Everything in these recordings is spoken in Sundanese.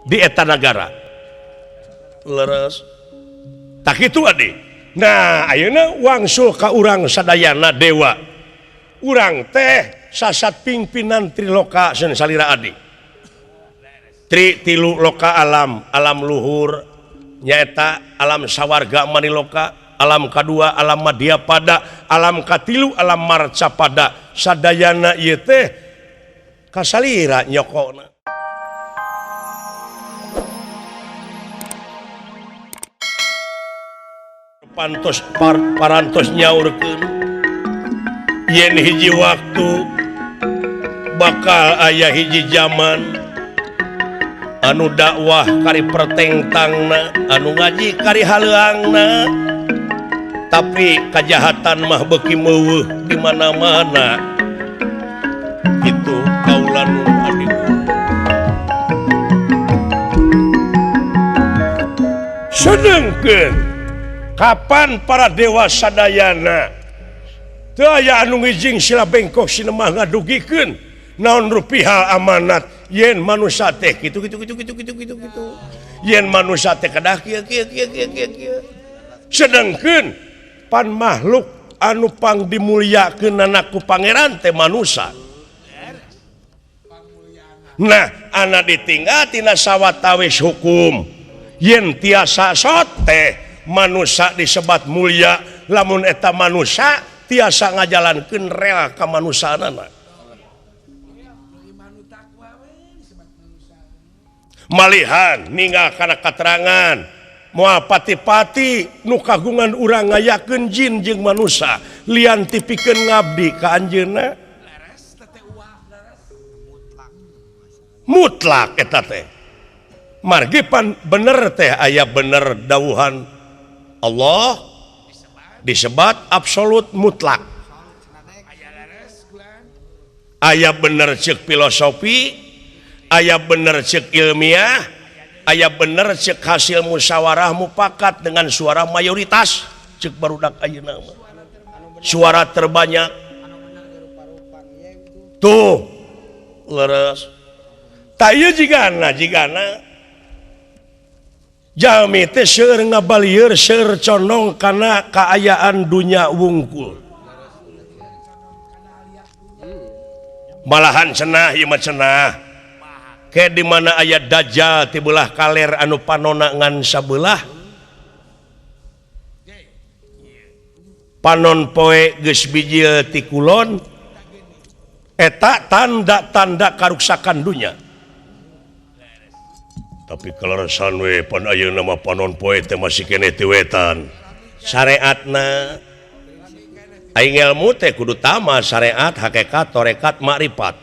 di eta negara leres tak itu adi. Nah ayeuna wangsul ka urang sadayana dewa urang teh sasat pimpinan triloka salira adi tilu loka alam luhur nyaeta alam sawarga maniloka, alam kedua alam madya pada, alam katilu alam marca pada sadayana ieu teh kasalira nyokona. Parantos nyaurkeun yen hiji waktu bakal aya hiji zaman anu dakwah kari pertengtangna, anu ngaji kari haleuangna, tapi kajahatan mah beuki meuweuh di mana-mana. Itu kaulan adiku. Sedengkeun kapan para dewa sadayana teu aya anu ngijing sila bengkok sinemah ngadugikeun naon rupiah amanat yen manusia teh gitu yen manusia teh kadah kieu sedengkeun pan makhluk anu pang dimulyakeun ku pangeran teh manusia. Nah ana ditinggal tina sawatawis hukum yen tiasa sote manusia disebat mulia lamun eta manusia tiasa ngajalankeun rel kamanusiaanana. Malihan ninggal kana katerangan moal pati-pati nu kagungan urang ngayakeun jin jeung manusia lian tipikeun ngabdi ka anjeunna mutlak eta teh margi pan bener teh aya bener dawuhan Allah disebat absolut mutlak, aya bener ceuk filosofi, aya bener ceuk ilmiah, aya bener ceuk hasil musyawarah mufakat dengan suara mayoritas ceuk barudak ayeuna suara terbanyak tuh leres ta ieu jigana jalmi teh seueur ngabalieur seueur condong kana kaayaan dunya wungkul. Malahan cenah ieu mah cenah ke di mana aya dajjal ti beulah kaler anu panonna ngan sabelah panon poe geus bijil ti kulon eta tanda-tanda karuksakan dunya. Tapi kelarasan we pan ayeuna mah panon poe teh masih keneh ti wetan. Syariatna aing ilmu teh kudu tama syariat, hakikat, tarekat, makrifat.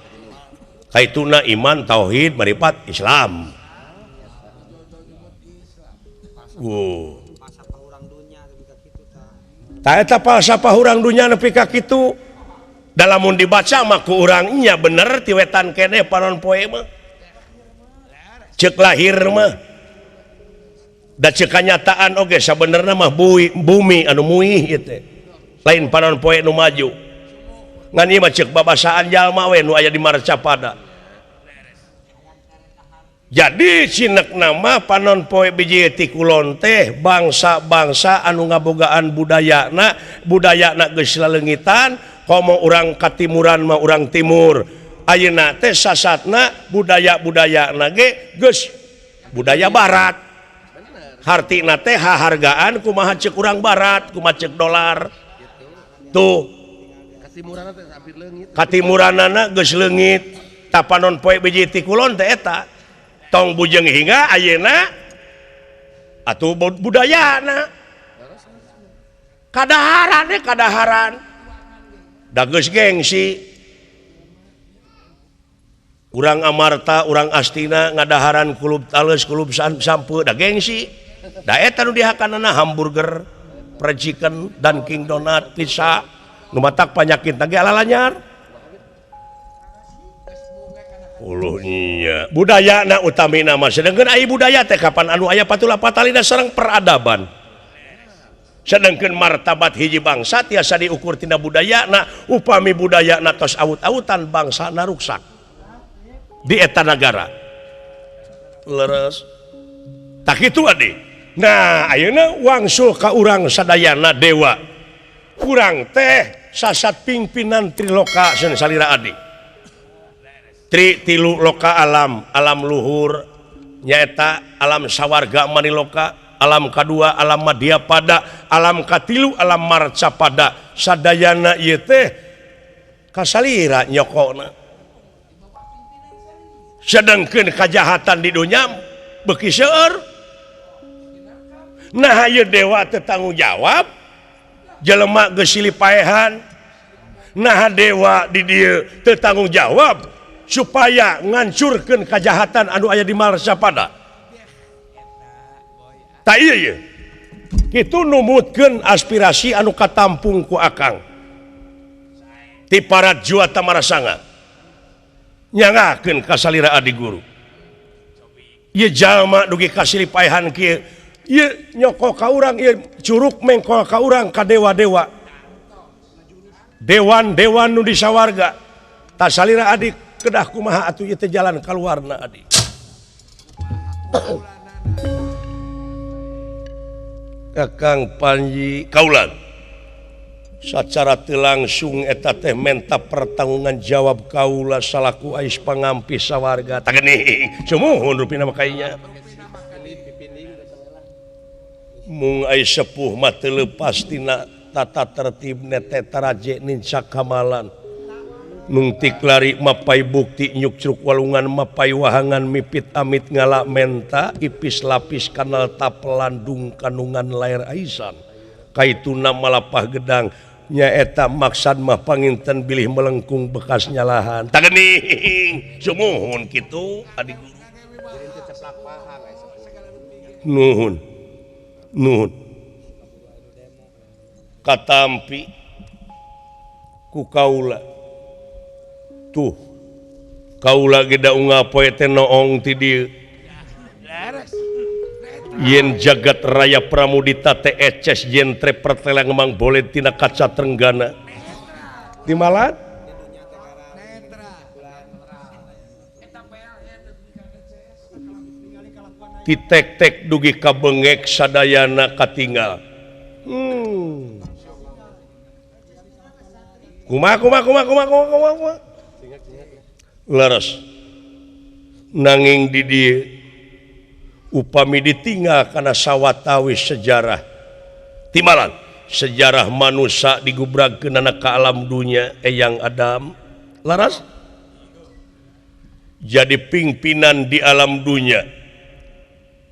Kaituna iman, tauhid, makrifat, Islam. Ta eta falsafah urang dunya nepi ka kitu. Dalamun dibaca mah ku urang nya bener ti wetan keneh panon poe mah. Cek lahir mah da cek kanyataan oge sabenerna mah bumi anu muih ieu teh lain panon poe nu maju ngan ieu mah cek babasaan jalma we nu aya di marcapada. Jadi cinekna mah panon poe biji ti kulon teh bangsa-bangsa anu ngabogaan budayana geus laleungitan komo urang katimuran mah urang timur. Ayeuna teh sasatna budaya-budayana ge geus budaya barat. Hartina teh hahargaan kumaha ceuk urang barat, kumaha ceuk dolar. Tuh. Katimuranana geus leungit. Tapanon poe biji ti kulon teh eta. Tong bujeng hingga ayeuna atuh budayana. Kadaharan. Da geus gengsi. Urang Amarta, urang Astina ngadaharan kulub tales, kulub sampe da gengsi. Da eta nu dihakanana hamburger, fried chicken, Dunkin Donut, pizza, nu matak panyakit teh alalanyar. Uluhnya budayana utamina mah sedengkeun aya budaya teh kapan anu aya patula patalina sareng peradaban. Sedengkeun martabat hiji bangsa tiasa diukur tina budayana, upami budayana tos awut-awutan bangsana ruksak. Di eta negara leres tak itu ade. Nah ayeuna wangsul ka urang sadayana dewa urang teh sasat pimpinan triloka sen salira adi tilu loka alam luhur nyaeta alam sawarga maniloka alam kedua alam madya pada alam katilu alam marca pada sadayana ieu teh kasalira nyokona sedangkeun kajahatan di dunya beuki seueur nah ieu dewa teu tanggung jawab jelema geus silih paehan nah dewa di dieu teu tanggung jawab supaya ngancurkeun kajahatan anu aya di marca pada tak iya kitu numutkeun aspirasi anu katampung ku akang ti parat jua tamarasanga nyangakeun ka salira adi guru ieu jalma dugi kasilih paehan kieu ieu nyoko ka urang ieu curug mengkol ka urang ka dewa-dewa dewan-dewan nu di sawarga ta salira adi kedah kumaha atuh ieu teh jalan kaluarna adi Kakang Panji kaulan secara teu langsung eta teh menta pertangungan jawab kaula salaku ais pangampi sawarga tak geuning sumuhun rupina makainya mung ais sepuh mah teu leupas tina tata tertib teh taraje ninca kamalan nung tiklari mapai bukti nyuk curug walungan mapai wahangan mipit amit ngala menta ipis lapis kanal tapelandung kanungan lair aisan kaituna malapah gedang nyaeta maksad mah panginten bilih melengkung bekas nyalahan tak geuning sumuhun kitu adi guru nuhun katampi ku kaula tuh kaula geda ungapoe teh noong ti dieu yen jagat raya pramudita teh eces jentre pertelang mang boleh tina kaca trenggana di malat ti tek-tek dugi kabengek sadayana katinggal kumaha leres nanging di dieu upami ditinggal kana sawatawis sejarah timalan sejarah manusia digubragkeun ka alam dunia eyang Adam laras jadi pimpinan di alam dunia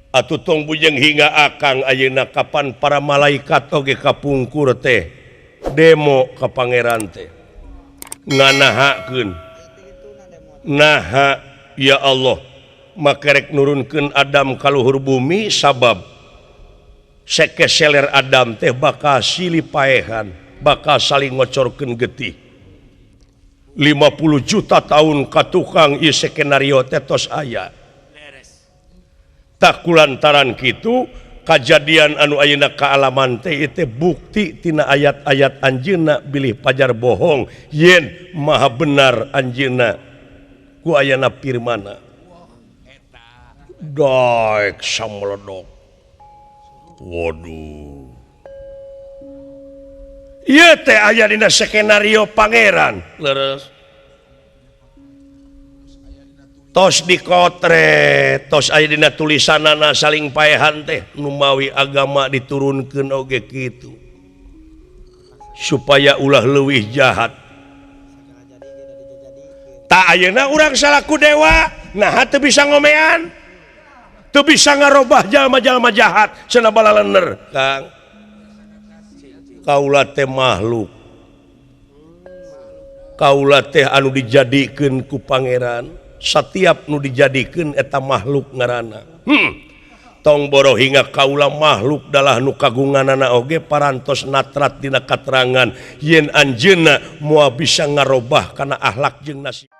atuh tong bujeng hingga akang ayeuna kapan para malaikat oge kapungkur teh demo ka pangeran teh nganahakeun naha ya Allah makerek nurunkeun Adam ka luhur bumi sabab sekeseler Adam teh bakal silih paehan bakal saling ngocorkeun getih 50 juta tahun ka tukang ieu skenario teh tos aya tak kulantaran kitu kajadian anu ayeuna ka alaman teh ieu teh bukti tina ayat-ayat anjeunna bilih pajar bohong yen maha benar anjeunna ku ayana firmana daek sameledok waduh ieu teh aya dina skenario pangeran leres tos dikotre tos aya dina tulisanana saling paehan teh nu mawi agama diturunkeun oge kitu supaya ulah leuwih jahat tak ayeuna urang salaku dewa nah teu bisa ngomean teu bisa ngarobah jalma-jalma jahat cenah balalener Kang kaula teh makhluk kaula teh anu dijadikeun ku pangeran setiap nu dijadikeun eta makhluk ngaranna tong boro hingga kaula makhluk dalah nu kagunganana oge parantos natrat dina katerangan yen anjeunna moal bisa ngarobah kana akhlak jeung nasib